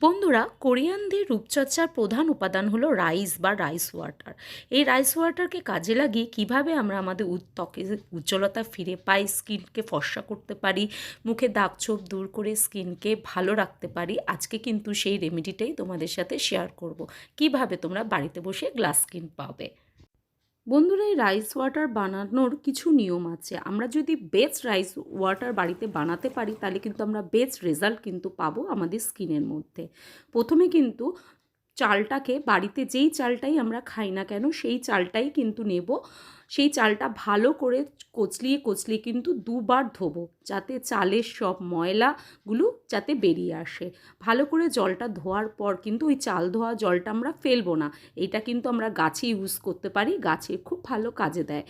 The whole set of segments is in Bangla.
বন্ধুরা, কোরিয়ানদের রূপচর্চার প্রধান উপাদান হলো রাইস বা রাইস ওয়াটার। এই রাইস ওয়াটারকে কাজে লাগিয়ে কিভাবে আমরা আমাদের ত্বকের উজ্জ্বলতা ফিরে পাই, স্কিনকে ফর্সা করতে পারি, মুখে দাগ ছোপ দূর করে স্কিনকে ভালো রাখতে পারি, আজকে কিন্তু সেই রেমেডিটাই তোমাদের সাথে শেয়ার করব। কিভাবে তোমরা বাড়িতে বসে গ্লাস স্কিন পাবে। বন্ধুরা, এই রাইস ওয়াটার বানানোর কিছু নিয়ম আছে। আমরা যদি বেস্ট রাইস ওয়াটার বাড়িতে বানাতে পারি তাহলে কিন্তু আমরা বেস্ট রেজাল্ট কিন্তু পাবো আমাদের স্কিনের মধ্যে। প্রথমে কিন্তু চালটাকে, বাড়িতে যেই চালটাই আমরা খাই না কেন সেই চালটাই কিন্তু নেব। সেই চালটা ভালো করে কচলিয়ে কচলিয়ে কিন্তু দুবার ধোবো, যাতে চালের সব ময়লাগুলো যাতে বেরিয়ে আসে। ভালো করে জলটা ধোয়ার পর কিন্তু ওই চাল ধোয়া জলটা আমরা ফেলবো না। এটা কিন্তু আমরা গাছে ইউজ করতে পারি, গাছে খুব ভালো কাজে দেয়।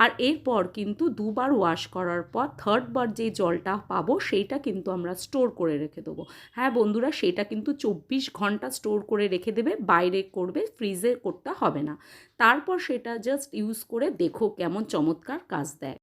আর এরপর কিন্তু দুবার ওয়াশ করার পর থার্ড বার যে জলটা পাবো সেইটা কিন্তু আমরা স্টোর করে রেখে দেবো। হ্যাঁ বন্ধুরা, সেটা কিন্তু 24 ঘন্টা স্টোর করে রেখে দেবে, বাইরে করবে, ফ্রিজে করতে হবে না। তারপর সেটা জাস্ট ইউজ করে দেখো কেমন চমৎকার কাজ দেয়।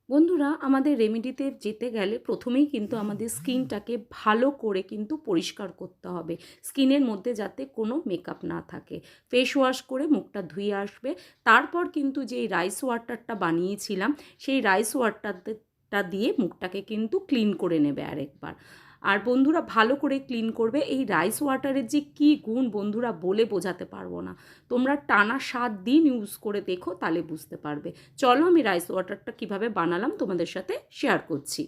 বন্ধুরা, আমাদের রেমেডিতে যেতে গেলে প্রথমেই কিন্তু আমাদের স্কিনটাকে ভালো করে কিন্তু পরিষ্কার করতে হবে। স্কিনের মধ্যে যাতে কোনো মেকআপ না থাকে। ফেস ওয়াশ করে মুখটা ধুয়ে আসবে। তারপর কিন্তু যেই রাইস ওয়াটারটা বানিয়েছিলাম সেই রাইস ওয়াটারটা দিয়ে মুখটাকে কিন্তু ক্লিন করে নেবে আরেকবার। আর বন্ধুরা, ভালো করে ক্লিন করবে। এই রাইস ওয়াটারের যে কী গুণ বন্ধুরা বলে বোঝাতে পারবো না। তোমরা টানা 7 দিন ইউজ করে দেখো, তাহলে বুঝতে পারবে। চলো আমি রাইস ওয়াটারটা কিভাবে বানালাম তোমাদের সাথে শেয়ার করছি।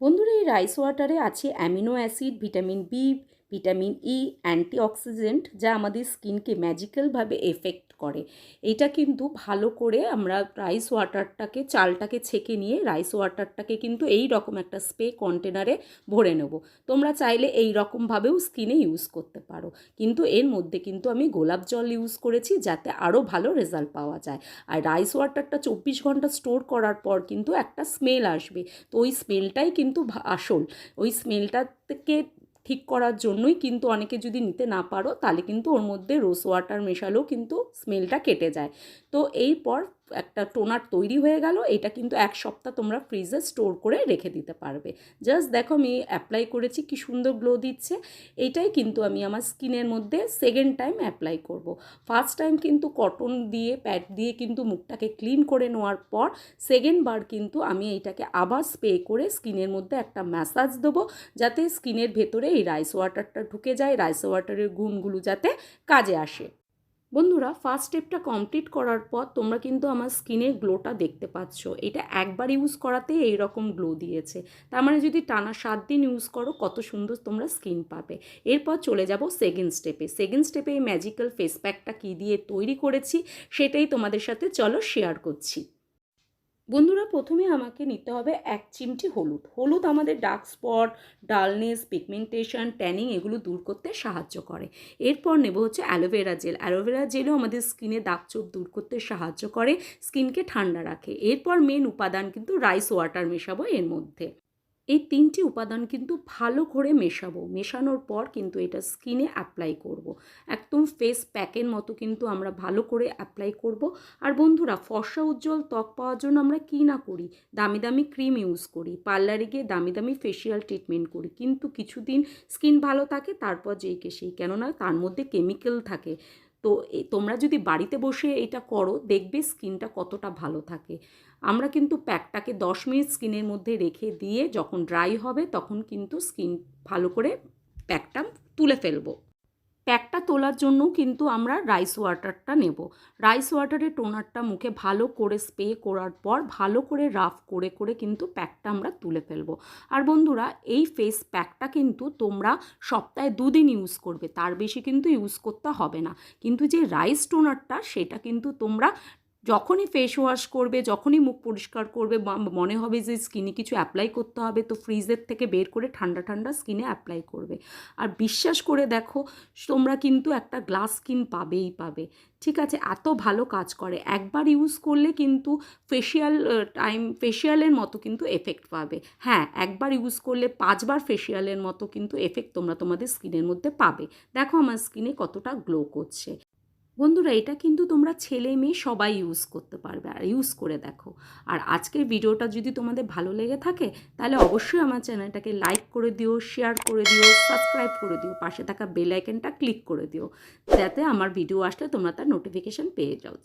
বন্ধুরা, এই রাইস ওয়াটারে আছে amino acid, vitamin B, vitamin E, antioxidant, যা আমাদের স্কিনকে ম্যাজিক্যালভাবে এফেক্ট করে। এটা কিন্তু ভালো করে আমরা রাইস ওয়াটারটাকে, চালটাকে ছেঁকে নিয়ে রাইস ওয়াটারটাকে কিন্তু এই রকম একটা স্প্রে কন্টেনারে ভরে নেব। তোমরা চাইলে এই রকমভাবেও স্কিনে ইউজ করতে পারো, কিন্তু এর মধ্যে কিন্তু আমি গোলাপ জল ইউজ করেছি যাতে আরও ভালো রেজাল্ট পাওয়া যায়। আর রাইস ওয়াটারটা 24 ঘন্টা স্টোর করার পর কিন্তু একটা স্মেল আসবে। তো ওই স্মেলটাই কিন্তু আসল। ওই স্মেলটা থেকে ঠিক করার জন্যই কিন্তু অনেকে, যদি নিতে না পারো তাহলে কিন্তু ওর মধ্যে রোজ ওয়াটার মেশালেও কিন্তু স্মেলটা কেটে যায়। তো এরপর একটা টোনার তৈরি হয়ে গেল। এটা কিন্তু 1 সপ্তাহ তোমরা ফ্রিজে স্টোর করে রেখে দিতে পারবে। জাস্ট দেখো আমি অ্যাপ্লাই করেছি, কি সুন্দর গ্লো দিচ্ছে। এইটাই কিন্তু আমি আমার স্কিনের মধ্যে সেকেন্ড টাইম অ্যাপ্লাই করব। ফার্স্ট টাইম কিন্তু কটন দিয়ে, প্যাড দিয়ে কিন্তু মুখটাকে ক্লিন করে নেওয়ার পর সেকেন্ড বার কিন্তু আমি এইটাকে আবার স্প্রে করে স্কিনের মধ্যে একটা ম্যাসাজ দেবো, যাতে স্কিনের ভেতরে এই রাইস ওয়াটারটা ঢুকে যায়, রাইস ওয়াটারের গুণগুলো যাতে কাজে আসে। বন্ধুরা, ফার্স্ট স্টেপটা কমপ্লিট করার পর তোমরা কিন্তু আমার স্কিনের গ্লোটা দেখতে পাচ্ছ। এটা একবার ইউজ করাতেই এইরকম গ্লো দিয়েছে। তার মানে যদি টানা 7 দিন ইউজ করো, কত সুন্দর তোমরা স্কিন পাবে। এরপর চলে যাব সেকেন্ড স্টেপে। সেকেন্ড স্টেপে এই ম্যাজিক্যাল ফেস প্যাকটা কী দিয়ে তৈরি করেছি সেটাই তোমাদের সাথে চলো শেয়ার করছি। বন্ধুরা, প্রথমে আমাকে নিতে হবে 1 চিমটি হলুদ। হলুদ আমাদের dark spot, dullness, pigmentation, tanning এগুলো দূর করতে সাহায্য করে। এরপর নেব হচ্ছে অ্যালোভেরা জেল। অ্যালোভেরা জেলও আমাদের স্কিনে দাগছোপ দূর করতে সাহায্য করে, স্কিনকে ঠান্ডা রাখে। এরপর মেন উপাদান কিন্তু রাইস ওয়াটার মেশাবো এর মধ্যে। এই 3টি উপাদান কিন্তু ভালো করে মেশাবো। মেশানোর পর কিন্তু এটা স্কিনে অ্যাপ্লাই করব। একদম ফেস প্যাকের মতো কিন্তু আমরা ভালো করে অ্যাপ্লাই করব। আর বন্ধুরা, ফর্সা উজ্জ্বল ত্বক পাওয়ার জন্য আমরা কী না করি, দামি দামি ক্রিম ইউজ করি, পার্লারে গিয়ে দামি দামি ফেসিয়াল ট্রিটমেন্ট করি, কিন্তু কিছুদিন স্কিন ভালো থাকে, তারপর যেই কে সেই, কেননা তার মধ্যে কেমিক্যাল থাকে। তো তোমরা যদি বাড়িতে বসে এটা করো, দেখবে স্কিনটা কতটা ভালো থাকে। আমরা কিন্তু প্যাকটাকে 10 মিনিট স্কিনের মধ্যে রেখে দিয়ে যখন ড্রাই হবে তখন কিন্তু স্কিন ভালো করে প্যাকটা তুলে ফেলবো। প্যাকটা তোলার জন্য কিন্তু আমরা রাইস ওয়াটারটা নেব। রাইস ওয়াটারের টোনারটা মুখে ভালো করে স্প্রে করার পর ভালো করে রাফ করে করে কিন্তু প্যাকটা আমরা তুলে ফেলবো। আর বন্ধুরা, এই ফেস প্যাকটা কিন্তু তোমরা সপ্তাহে 2 দিন ইউজ করবে, তার বেশি কিন্তু ইউজ করতে হবে না। কিন্তু যে রাইস টোনারটা সেটা কিন্তু তোমরা যখনই ফেস ওয়াশ করবে, যখনই মুখ পরিষ্কার করবে, মনে হবে যে স্কিনে কিছু অ্যাপ্লাই করতে হবে, তো ফ্রিজের থেকে বের করে ঠান্ডা ঠান্ডা স্কিনে অ্যাপ্লাই করবে। আর বিশ্বাস করে দেখো, তোমরা কিন্তু একটা গ্লাস স্কিন পাবেই পাবে। ঠিক আছে, এত ভালো কাজ করে। একবার ইউজ করলে কিন্তু ফেশিয়ালের মতো কিন্তু এফেক্ট পাবে। হ্যাঁ, একবার ইউজ করলে 5 বার ফেশিয়ালের মতো কিন্তু এফেক্ট তোমরা তোমাদের স্কিনের মধ্যে পাবে। দেখো আমার স্কিনে কতটা গ্লো করছে। বন্ধুরা এটা কিন্তু তোমরা ছেলে মেয়ে সবাই ইউজ করতে পারবে, আর ইউজ করে দেখো। আর আজকের ভিডিওটা যদি তোমাদের ভালো লেগে থাকে তাহলে অবশ্যই আমার চ্যানেলটাকে লাইক করে দিও, শেয়ার করে দিও, সাবস্ক্রাইব করে দিও, পাশে থাকা বেল আইকনটা ক্লিক করে দিও, যাতে আমার ভিডিও আসলে তোমরা তার নোটিফিকেশান পেয়ে যাও।